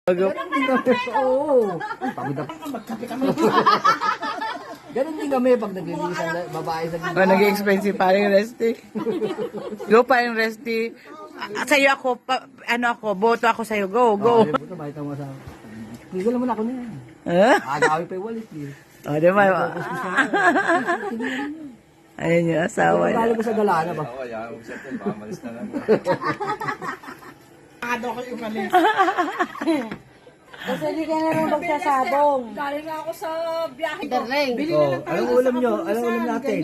Ganon din kami. Oo. Pagod na. Ganon din kami pag naglilisan na babae sa gilid. Naging expensive pa rin Resty. Go pa rin Resty. Sa'yo ako, boto ako sa'yo. Go, go. Buto, bakit mo sa... Pigil naman ako na yan. Agawin pa yung walis. O, di ba? Ayun yung asawa niya. Galing ko sa galana ba? Oo, yan. Siyempre, baka malis na lang. Kasi hindi ka na rin magsasabong. Galing nga ako sa biyahe ko. Darling. Anong ulam nyo? Anong ulam natin?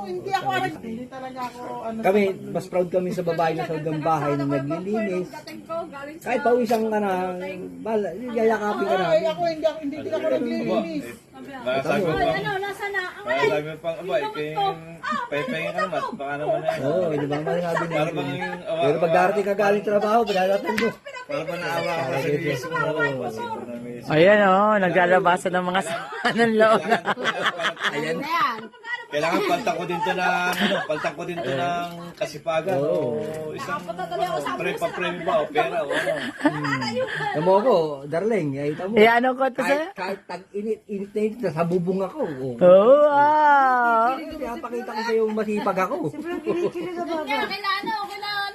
Hindi ako hindi talaga ako Kami, mas proud kami sa babae na sa hanggang bahay na naglilinis. dating ko galing sa Kahit pawisan ka na, yayakapin ka na. hindi ako naglilinis. Sabi mo pang, Nasa na? Ang sabi mo pang, abay, pahipahingin ka naman. Baka naman na yun. Oo, di ba? Masasabi na. Para bang, Pero pag darating ka galing trabaho, padalatan mo. para bang naawa ka sa service mo. Ayan naglalabasan ng mga ng loob. Ayan. Kailangan paltak ko din to ng, paltak ko din to ng kasipagan. O isang pa-premyo ba o pera o ano. Tamo ako, darling, ito mo. Ano ko to sa? Kahit tag-init na init, sabubong ako. Oh, wow. Pinapakita ko sa'yo masipag ako. kailangan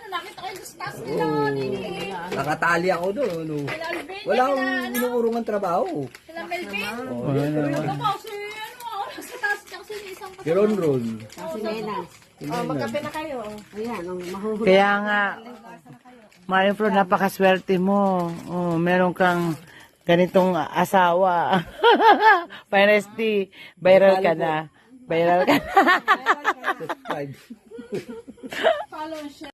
nakita ko yung discuss nila. Nakatali ako doon. Ano. Wala akong inuurungan trabaho. Sila Melvin. Ito po, si sa taas niya kasi isang Si Ron. Si Nenas. magkape na kayo. Ayan, mahuhuli. Kaya nga, Marimflo, napakaswerte mo. Oh, meron kang ganitong asawa. Resty, viral ka na. Viral ka na. Subscribe. Follow and share.